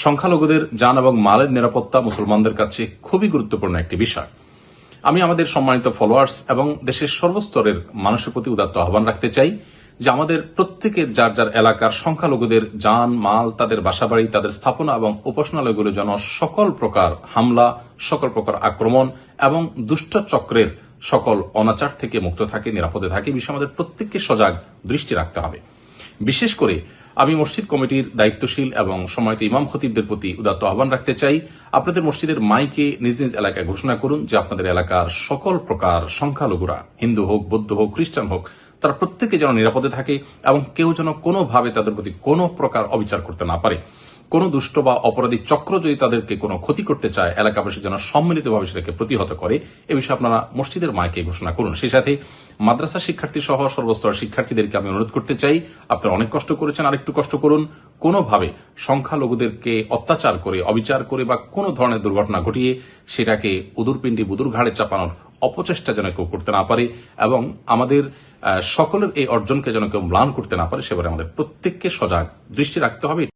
সংখ্যালঘুদের জান এবং মালের নিরাপত্তা মুসলমানদের কাছে খুবই গুরুত্বপূর্ণ একটি বিষয়। আমি আমাদের সম্মানিত ফলোয়ার্স এবং দেশের সর্বস্তরের মানুষের প্রতি উদাত্ত আহ্বান রাখতে চাই যে আমাদের প্রত্যেকের যার যার এলাকার সংখ্যালঘুদের জান মাল, তাদের বাসাবাড়ি, তাদের স্থাপনা এবং উপাসনালয়গুলো যেন সকল প্রকার হামলা, সকল প্রকার আক্রমণ এবং দুষ্ট চক্রের সকল অনাচার থেকে মুক্ত থাকে, নিরাপদে থাকে, বিষয়ে আমাদের প্রত্যেককে সজাগ দৃষ্টি রাখতে হবে। বিশেষ করে আমি মসজিদ কমিটির দায়িত্বশীল এবং সম্মানিত ইমাম খতিবদের প্রতি উদাত্ত আহ্বান রাখতে চাই, আপনাদের মসজিদের মাইকে নিজ নিজ এলাকায় ঘোষণা করুন যে আপনাদের এলাকার সকল প্রকার সংখ্যালঘুরা, হিন্দু হোক, বৌদ্ধ হোক, খ্রিস্টান হোক, তারা প্রত্যেকে যেন নিরাপদে থাকে এবং কেউ যেন কোনোভাবে তাদের প্রতি কোনো প্রকার অবিচার করতে না পারে। কোন দুষ্ট বা অপরাধী চক্র যদি তাদেরকে কোনো ক্ষতি করতে চায়, এলাকাবাসী যেন সম্মিলিতভাবে সেটাকে প্রতিহত করে, এ বিষয়ে আপনারা মসজিদের মাইকে ঘোষণা করুন। সেই সাথে মাদ্রাসা শিক্ষার্থী সহ সর্বস্তরের শিক্ষার্থীদেরকে আমি অনুরোধ করতে চাই, আপনারা অনেক কষ্ট করেছেন, আরেকটু কষ্ট করুন। কোনোভাবে সংখ্যালঘুদেরকে অত্যাচার করে, অবিচার করে বা কোনো ধরনের দুর্ঘটনা ঘটিয়ে সেটাকে উদুরপিণ্ডি বুদুর ঘাড়ে চাপানোর অপচেষ্টা যেন কেউ করতে না পারে এবং আমাদের সকলের এই অর্জনকে যেন কেউ ম্লান করতে না পারে, সেবারে আমাদের প্রত্যেককে সজাগ দৃষ্টি রাখতে হবে।